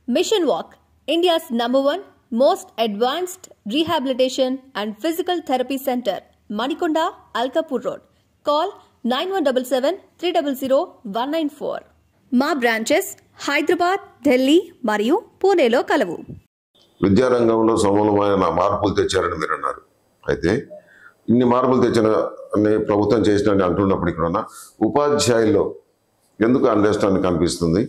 Mission Walk, India's #1 most advanced rehabilitation and physical therapy center, Manikonda, Alkapur Road. Call 9177-300-194. మా branches Hyderabad, Delhi మరియు పూణేలో కలవు. విద్యారంగంలో సమూలమైన మార్పులు తెచ్చారని మీరు అన్నారు. అయితే ఇన్ని మార్పులు తెచ్చిన ప్రభుత్వం చేసినని అంటున్నప్పటికీ కూడా ఉపాధ్యాయుల్లో ఎందుకు అండర్స్టాండింగ్ కనిపిస్తుంది?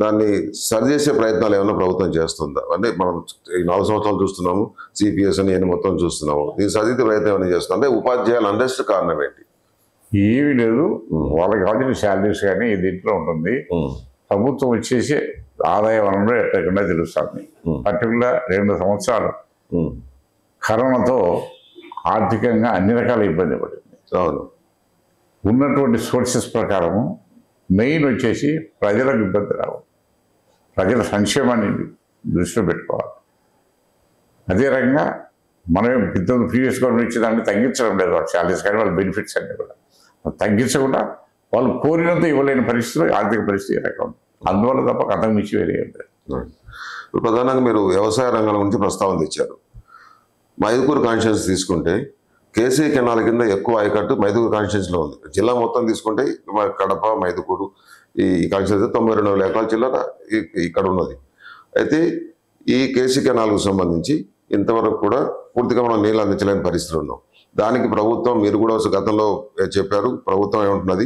దాన్ని సరిచేసే ప్రయత్నాలు ఏమైనా ప్రభుత్వం చేస్తుందా? అంటే మనం ఈ 4 సంవత్సరాలు చూస్తున్నాము, సిపిఎస్ అని మొత్తం చూస్తున్నాము. దీన్ని సరిదిద్దే ప్రయత్నం ఏమైనా చేస్తున్నాం అంటే ఉపాధ్యాయులు అండర్స్ట్ కారణం ఏంటి? ఏమీ లేదు. వాళ్ళకి కావాల్సిన శాలరీస్ కానీ దీంట్లో ఉంటుంది. ప్రభుత్వం వచ్చేసి ఆదాయ వనరులు ఎక్కడికన్నా తెలుస్తుంది. పర్టికులర్ 2 సంవత్సరాలు కరోనాతో ఆర్థికంగా అన్ని రకాల ఇబ్బంది పడింది. అవును. ఉన్నటువంటి సోర్సెస్ ప్రకారము మెయిన్ వచ్చేసి ప్రజలకు ఇబ్బంది రావు, ప్రజల సంక్షేమాన్ని దృష్టిలో పెట్టుకోవాలి. అదే రకంగా మనం ప్రీవియస్ గవర్నమెంట్ ఇచ్చేదాన్ని తగ్గించడం లేదు. వాళ్ళ శాలరీస్ కానీ వాళ్ళ బెనిఫిట్స్ అన్నీ కూడా తగ్గించకుండా వాళ్ళు కోరినంత ఇవ్వలేని పరిస్థితులు ఆర్థిక పరిస్థితి రకం. అందువల్ల తప్ప కథం మించి వేరే ఉంటుంది. ప్రధానంగా మీరు వ్యవసాయ రంగం గురించి ప్రస్తావన తెచ్చారు. మైదుకూరు కాన్స్టిట్యున్సీ తీసుకుంటే కేసీ కెనాల్ కింద ఎక్కువ ఆయకట్టు మైదుకూరు కాన్స్టిట్యున్సీలో ఉంది. జిల్లా మొత్తం తీసుకుంటే కడప, మైదుకూరు ఈ కాన్స్టిట్యున్సీ 92 ఎకరాల చిల్లర ఇక్కడ ఉన్నది. అయితే ఈ కేసీ కెనాల్కు సంబంధించి ఇంతవరకు కూడా పూర్తిగా మనం నీళ్ళు అందించలేని పరిస్థితులు ఉన్నాం. దానికి ప్రభుత్వం, మీరు కూడా గతంలో చెప్పారు, ప్రభుత్వం ఏమంటున్నది,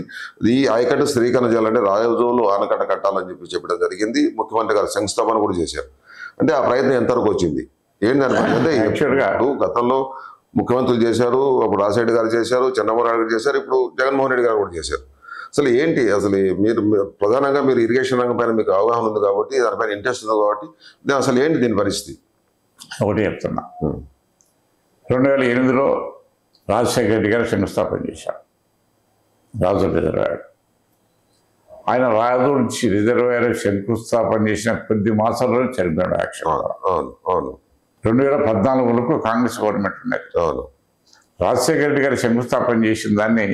ఈ ఆయకట్టు స్థిరీకరణ చేయాలంటే రాజోలు ఆనకట్ట కట్టాలని చెప్పడం జరిగింది. ముఖ్యమంత్రి గారు శంకుస్థాపన కూడా చేశారు. అంటే ఆ ప్రయత్నం ఎంతవరకు వచ్చింది ఏంటంటే, గతంలో ముఖ్యమంత్రులు చేశారు, అప్పుడు రాజశేఖర్ గారు చేశారు, చంద్రబాబు నాయుడు గారు చేశారు, ఇప్పుడు జగన్మోహన్ రెడ్డి గారు కూడా చేశారు. అసలు ఏంటి అసలు మీరు ప్రధానంగా మీరు ఇరిగేషన్ రంగం పైన మీకు అవగాహన ఉంది కాబట్టి, దానిపైన ఇంట్రెస్ట్ ఉంది కాబట్టి అసలు ఏంటి దీని పరిస్థితి? ఒకటి చెప్తున్నా. 2008లో రాజశేఖర రెడ్డి గారు శంకుస్థాపన చేశారు రాజోల్ రిజర్వాయర్. ఆయన రాజోల్ రిజర్వాయర్ శంకుస్థాపన చేసిన కొద్ది మాసాల్లో చనిపోయాడు యాక్చువల్గా. 2014 వరకు కాంగ్రెస్ గవర్నమెంట్ ఉన్నది. రాజశేఖర రెడ్డి గారు శంకుస్థాపన చేసిన దాన్ని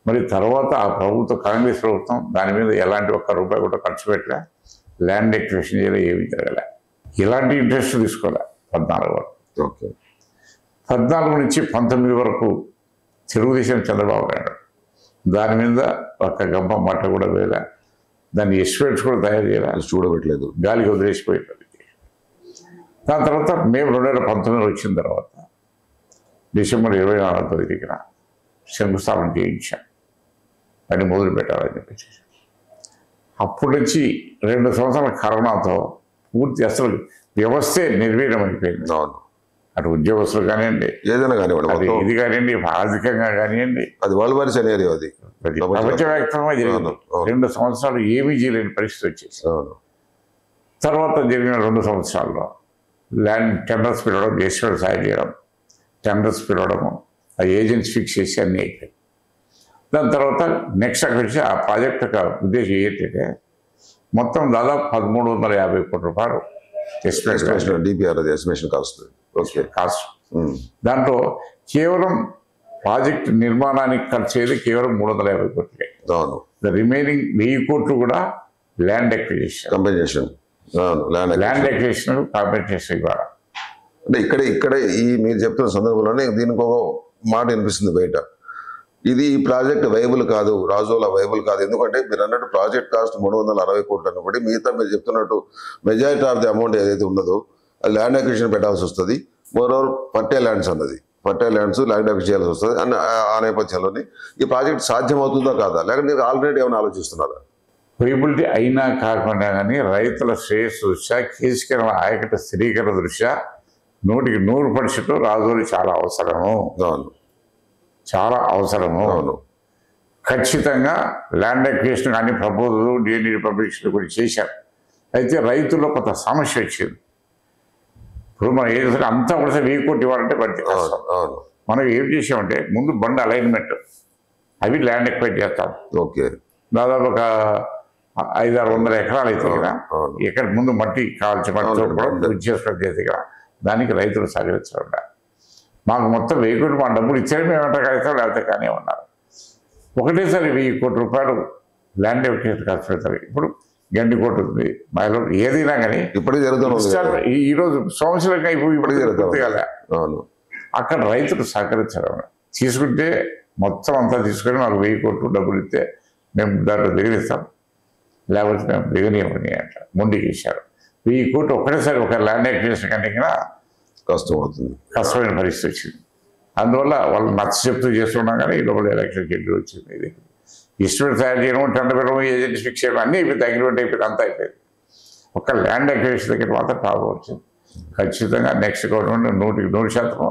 మరి తర్వాత ఆ ప్రభుత్వం, కాంగ్రెస్ ప్రభుత్వం దాని మీద ఎలాంటి ఒక్క రూపాయి కూడా ఖర్చు పెట్టలే, ల్యాండ్ ఎక్విజిషన్ చేయలే, ఏమీ జరగలే, ఎలాంటి ఇంట్రెస్ట్ తీసుకోలే. 14 వరకు. 14 నుంచి 19 వరకు తెలుగుదేశం చంద్రబాబు నాయుడు దాని మీద ఒక్క గంప మాట కూడా వేయలే, దాన్ని ఎస్టిమేట్స్ కూడా తయారు చేయాలి, చూడబెట్టలేదు, గాలికి వదిలేసిపోయింది. దాని తర్వాత మేము 2019 వచ్చిన తర్వాత డిసెంబర్ 24వ తేదీన శంకుస్థాపన చేయించాం, పని మొదలు పెట్టాలని చెప్పేసి. అప్పటి నుంచి 2 సంవత్సరాల కరోనాతో పూర్తి అసలు వ్యవస్థే నిర్వీర్యం అయిపోయింది. అటు ఉద్యోగస్తులు కానివ్వండి, ఏదైనా కానివ్వండి, ఇది కానివ్వండి, ఆర్థికంగా కానివ్వండి, అది వరల్డ్ వార్ సినారియో, అది ప్రపంచవ్యాప్తంగా జరిగింది. 2 సంవత్సరాలు ఏమీ చేయలేని పరిస్థితి వచ్చేసి తర్వాత జరిగిన 2 సంవత్సరాల్లో ల్యాండ్ టెండర్స్ పిలవడం, గెస్టులు సాయం చేయడం, టెండర్స్ పిలవడము, ఆ ఏజెన్సీ ఫిక్స్ చేసి అన్నీ అయిపోయాయి. దాని తర్వాత నెక్స్ట్ అక్కడ వచ్చి ఆ ప్రాజెక్ట్ యొక్క ఉద్దేశం ఏంటంటే మొత్తం దాదాపు 1350 కోట్ల రూపాయలు ఎస్టిమేషన్ కాస్ట్. దాంట్లో కేవలం ప్రాజెక్ట్ నిర్మాణానికి ఖర్చు అయ్యేది కేవలం 350 కోట్లే. ద రిమైనింగ్ 1000 కోట్లు కూడా land acquisition, compensation, land acquisition compensation ద్వారా. అంటే ఇక్కడే ఈ మీరు చెప్తున్న సందర్భంలోనే దీనికి ఒక మాట వినిపిస్తుంది బయట, ఇది ఈ ప్రాజెక్ట్ వైబుల్ కాదు, రాజోలా వైబుల్ కాదు. ఎందుకంటే మీరు అన్నట్టు ప్రాజెక్ట్ కాస్ట్ 360 కోట్లు అన్నప్పటి మిగతా మీరు చెప్తున్నట్టు మెజారిటీ ఆఫ్ ది అమౌంట్ ఏదైతే ఉన్నదో అది ల్యాండ్ అక్విజిషన్ పెట్టాల్సి వస్తుంది. మోరోవర్ పట్టే ల్యాండ్స్ అన్నది, పట్టే ల్యాండ్స్ ల్యాండ్ అక్విజిషన్ చేయాల్సి వస్తుంది. అండ్ ఆ నేపథ్యంలోని ఈ ప్రాజెక్ట్ సాధ్యమవుతుందా కాదా, లేకపోతే మీరు ఆల్రెడీ ఏమైనా ఆలోచిస్తున్నారా? వైబిలిటీ అయినా కాకుండా కానీ రైతుల శ్రేయస్సు దృష్ట్యా, కేసీఆర్ ఆయకట్టు స్థిరీకరణ దృష్ట్యా 100% రాజోలు చాలా అవసరము, చాలా అవసరము. ఖచ్చితంగా ల్యాండ్ అక్విజిషన్ కానీ ప్రపోజల్ డిఎన్డి పబ్లికేషన్ కూడా చేశారు. అయితే రైతుల్లో కొంత సమస్య వచ్చింది. ఇప్పుడు మనం ఏం చేస్తే అంతా కూడా 1000 కోట్లు ఇవ్వాలంటే పడితే మనం ఏం చేసామంటే ముందు బండ్ అలైన్మెంట్ అవి ల్యాండ్ ఎక్వైర్ చేస్తాం. దాదాపు ఒక 500-600 ఎకరాలు అయితే కదా, ఎక్కడ ముందు మట్టి కావాల్సి మట్టితో కూడా ఉద్యోగం చేతిగా దానికి రైతులు సహకరించడం. మాకు మొత్తం 1000 కోట్లు మా డబ్బులు ఇచ్చారు, మేము ఏమంటారు కలుగుతాం, లేకపోతే కానీ ఉన్నారు. ఒకటేసారి 1000 కోట్ల రూపాయలు ల్యాండ్ ఎక్విజిషన్ ఖర్చు పెడతారు. ఇప్పుడు గండికోట ఉంది, మైలవరం, ఏదైనా కానీ ఇప్పటికీ జరుగుతుంది. ఈరోజు సంవత్సరంగా ఇప్పటికీ జరుగుతుంది కదా. అవును, అక్కడ రైతులు సహకరించడం తీసుకుంటే మొత్తం అంతా తీసుకొని మాకు 1000 కోట్లు డబ్బులు ఇస్తే మేము దాంట్లో దిగనిస్తాం, లేకపోతే మేము దిగనివ్వని అట్లా మొండికి ఇచ్చారు. 1000 కోట్లు ఒక్కటేసారి ఒక ల్యాండ్ యాక్విజిషన్ కంటే కూడా కష్టం అవుతుంది, కష్టమైన పరిస్థితి వచ్చింది. అందువల్ల వాళ్ళు నచ్చ చెప్తూ చేస్తున్నాం కానీ ఈ లోపల ఎలక్షన్ గెడ్డి వచ్చింది. ఇది ఎస్టిమేట్ తయారు చేయడం, టెండర్ పెట్టడం, ఏజెంట్ ఫిక్స్ చేయడం అన్నీ అయిపోయింది, అగ్రిమెంట్ అయిపోయింది, అంతా అయిపోయింది. ఒక ల్యాండ్ అక్విజిషన్ దగ్గర మాత్రం ప్రాబ్లం వచ్చింది. ఖచ్చితంగా నెక్స్ట్ గవర్నమెంట్ 100%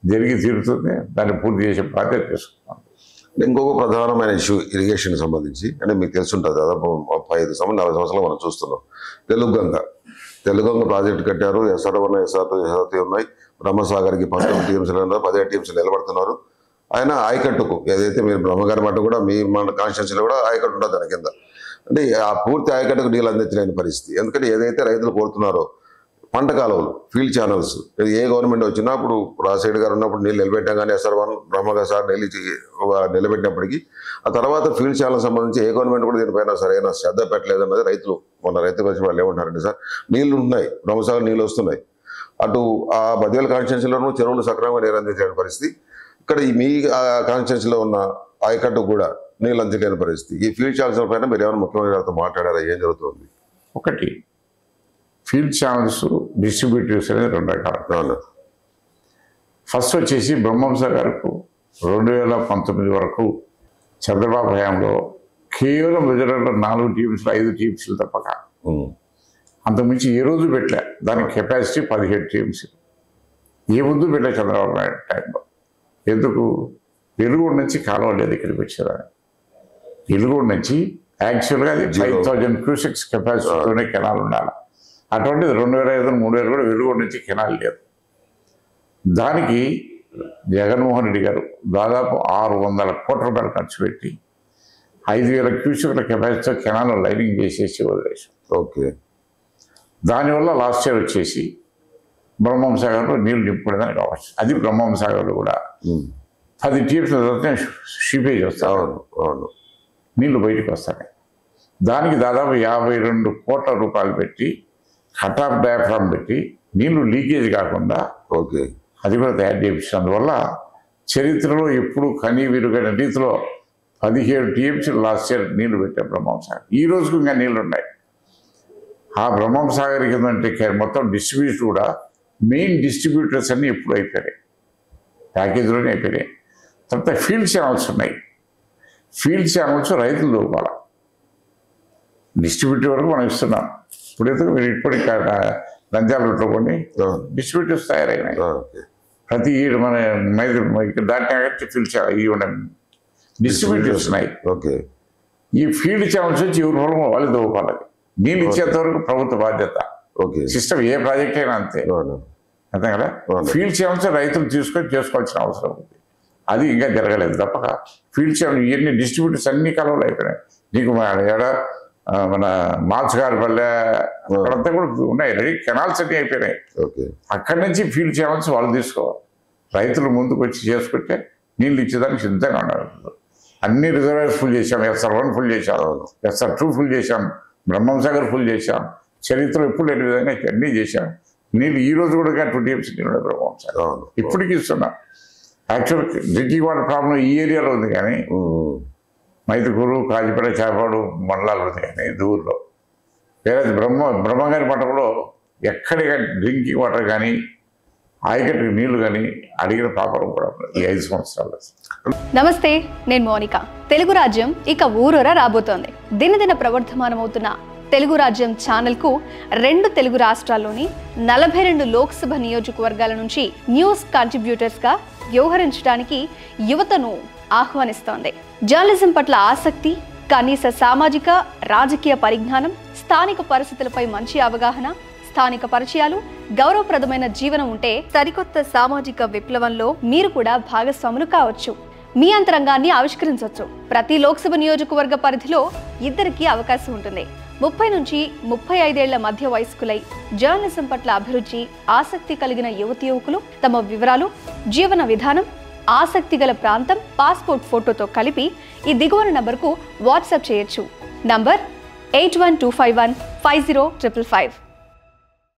జరిగి తీరుతుంది, దాన్ని పూర్తి చేసే బాధ్యత తీసుకుంటాం. ఇంకొక ప్రధానమైన ఇష్యూ ఇరిగేషన్ సంబంధించి, అంటే మీకు తెలుసుంటుంది దాదాపు 35 సంవత్సరాలు మనం చూస్తున్నాం. తెలుగంగ ప్రాజెక్టు కట్టారు, SR1, SR2, SR3 ఉన్నాయి. బ్రహ్మసాగర్కి 19 టీమ్స్లు ఉన్నారు, 17 టీమ్స్ నిలబడుతున్నారు. ఆయన ఆయకట్టుకు ఏదైతే మీరు బ్రహ్మగారి మట్టు కూడా మీ మన కాన్స్టిట్యూన్సీలో కూడా ఆయకట్టు ఉంటుంది దాని కింద. అంటే ఆ పూర్తి ఆయకట్టుకు నీళ్ళు అందించలేని పరిస్థితి. ఎందుకంటే ఏదైతే రైతులు కోరుతున్నారో పంట కాలువలు, ఫీల్డ్ ఛానల్స్, ఏ గవర్నమెంట్ వచ్చినా ఇప్పుడు రాజశేఖర్ గారు ఉన్నప్పుడు నీళ్ళు నిలబెట్టాం కానీ SR1 బ్రహ్మగారు సార్ నిలబెట్టినప్పటికీ ఆ తర్వాత ఫీల్డ్ ఛానల్ సంబంధించి ఏ గవర్నమెంట్ కూడా దీనిపైన సరైన శ్రద్ధ పెట్టలేదన్నది రైతులు మొన్న రైతు పరిషత్ వాళ్ళు ఏమంటారంటే, సార్ నీళ్లు ఉన్నాయి, బ్రహ్మసాగర్ నీళ్ళు వస్తున్నాయి, అటు ఆ బద్వేల్ కాన్స్టిట్యూన్సీలోనూ చెరువులు సక్రమంగా నీరు అందించలేని పరిస్థితి, ఇక్కడ ఈ మీ కాన్స్టిట్యూన్సీలో ఉన్న ఆయకట్టు కూడా నీళ్ళు అందించలేని పరిస్థితి. ఈ ఫీల్డ్ ఛానల్స్ పైన మీరు ఏమైనా ముఖ్యమంత్రి గారితో మాట్లాడారా, ఏం జరుగుతుంది? ఒకటి, ఫీల్డ్ ఛానల్స్ డిస్ట్రిబ్యూటర్స్ అనేది 2 రకాలు. ఫస్ట్ వచ్చేసి బ్రహ్మంసాగర్కు 2019 వరకు చంద్రబాబు హయాంలో కేవలం రిజర్వర్లో 4 టీమ్స్లు 5 టీమ్స్లు తప్పక అంతకుమించి ఏ రోజు పెట్టలే. దానికి కెపాసిటీ 17 టీమ్స్. ఏ ముందు పెట్టలే చంద్రబాబు నాయుడు టైంలో. ఎందుకు? వెలుగూరు నుంచి కాలువ లేదు ఇక్కడికి వచ్చేదాన్ని. వెలుగూరు నుంచి యాక్చువల్గా అది 5000 క్యూసెక్స్ కెపాసిటీతోనే కెనాల్ ఉండాలి. అటువంటిది 2005, 3000 కూడా వెలుగూరు నుంచి కెనాల్ లేదు. దానికి జగన్మోహన్ రెడ్డి గారు దాదాపు 600 కోట్ల రూపాయలు ఖర్చు పెట్టి 5000 క్యూసెక్ల కెపాసిటీతో కెనాల్ లైనింగ్ చేసేసి వదిలేసాం. ఓకే. దానివల్ల లాస్ట్ ఇయర్ వచ్చేసి బ్రహ్మంసాగర్లో నీళ్లు నింపుకునేదానికి కావచ్చు. అది బ్రహ్మంసాగర్లో కూడా 10 టీమ్స్ షీపేజ్ వస్తారు, నీళ్లు బయటకు వస్తాయి. దానికి దాదాపు 52 కోట్ల రూపాయలు పెట్టి కట్ ఆఫ్ డయాఫ్రామ్ పెట్టి నీళ్లు లీకేజ్ కాకుండా ఓకే అది కూడా తయారు చేయించారు. అందువల్ల చరిత్రలో ఎప్పుడు కనీ విరుగైన రీతిలో 17 టీఎంసీ లాస్ట్ ఇయర్ నీళ్లు పెట్టారు బ్రహ్మంసాగర్. ఈ రోజుకు ఇంకా నీళ్లు ఉన్నాయి. ఆ బ్రహ్మంసాగర్ కిందంటే మొత్తం డిస్ట్రిబ్యూటర్ కూడా మెయిన్ డిస్ట్రిబ్యూటర్స్ అన్నీ ఎప్పుడు అయిపోయాయి, ప్యాకేజీలోనే అయిపోయాయి. తర్వాత ఫీల్డ్ ఛానల్స్ ఉన్నాయి. ఫీల్డ్ ఛానల్స్ రైతులు దొరకాలి, డిస్ట్రిబ్యూటర్ వరకు మనం ఇస్తున్నాం. ఇప్పుడు ఎందుకు మీరు ఇప్పటికి నంద్యాల రూట్లో కొన్ని డిస్ట్రిబ్యూటర్స్ తయారైనాయి. ప్రతి మన ఇక్కడ దాటి ఫీల్డ్ ఛానల్ డిస్ట్రిబ్యూటర్స్ ఉన్నాయి. ఓకే. ఈ ఫీల్డ్ ఛానల్స్ వచ్చి ఎవరి పొలం వాళ్ళు దొరకాలి. నీళ్ళు ఇచ్చేంత వరకు ప్రభుత్వ బాధ్యత. ఓకే. సిస్టమ్ ఏ ప్రాజెక్ట్ అయినా అంతే, అంతే కదా. ఫీల్డ్ ఛానల్స్ రైతులు తీసుకొని చేసుకోవాల్సిన అవసరం ఉంది. అది ఇంకా జరగలేదు తప్పక. ఫీల్డ్ ఛానల్ ఇవన్నీ డిస్ట్రిబ్యూటర్స్ అన్ని కాలంలో అయిపోయినాయి. నీకు మన మాల్స్గారిపల్లె అక్కడంతా కూడా ఉన్నాయి, రెడీ కెనాల్స్ అన్నీ అయిపోయినాయి. అక్కడి నుంచి ఫీల్డ్ ఛానల్స్ వాళ్ళు తీసుకోవాలి. రైతులు ముందుకు వచ్చి చేసుకుంటే నీళ్ళు ఇచ్చేదానికి సిద్ధంగా ఉన్నారు. అన్ని రిజర్వాయర్స్ ఫుల్ చేశాం, SR1 ఫుల్ చేశాం, SR2 ఫుల్ చేశాం, బ్రహ్మంసాగర్ ఫుల్ చేశాం. చరిత్ర ఎప్పుడు లేని విధంగా అన్నీ చేశాం. నీళ్ళు ఈ రోజు కూడా 2 టీఎంసీ నీళ్ళు బ్రహ్మంసాగర్ ఇప్పటికీ ఇస్తున్నాం. యాక్చువల్ డ్రింకింగ్ వాటర్ ప్రాబ్లం ఈ ఏరియాలో ఉంది, కానీ మైదుకూరు, కాజీపేట, చేపాడు మండలాలు ఉంది, కానీ దూరంలో వేరే బ్రహ్మంగారి పట్టణంలో ఎక్కడిగా డ్రింకింగ్ వాటర్ కానీ ఆయకట్టుకు నీళ్లు కానీ అడిగిన పాపం కూడా ఈ 5 సంవత్సరాలు. నమస్తే, నేను మోనిక. తెలుగు రాజ్యం ఇక ఊరూరా రాబోతోంది. దినదిన ప్రవర్ధమానమవుతున్న తెలుగు రాజ్యం ఛానల్కు 2 తెలుగు రాష్ట్రాల్లోని 42 లోక్సభ నియోజకవర్గాల నుంచి న్యూస్ కంట్రిబ్యూటర్స్గా వ్యవహరించడానికి యువతను ఆహ్వానిస్తోంది. జర్నలిజం పట్ల ఆసక్తి, కనీస సామాజిక రాజకీయ పరిజ్ఞానం, స్థానిక పరిస్థితులపై మంచి అవగాహన, స్థానిక పరిచయాలు, గౌరవప్రదమైన జీవనం ఉంటే సరికొత్త సామాజిక విప్లవంలో మీరు కూడా భాగస్వాములు కావచ్చు. మీ అంతరంగాన్ని ఆవిష్కరించవచ్చు. ప్రతి లోక్సభ నియోజకవర్గ పరిధిలో 2కి అవకాశం ఉంటుంది. 30 నుంచి 35 ఏళ్ల మధ్య వయస్కులై జర్నలిజం పట్ల అభిరుచి, ఆసక్తి కలిగిన యువకులు తమ వివరాలు, జీవన విధానం, ఆసక్తి గల ప్రాంతం, పాస్పోర్ట్ ఫోటోతో కలిపి ఈ దిగువన నంబర్కు వాట్సాప్ చేయొచ్చు. నంబర్ 81251 50555.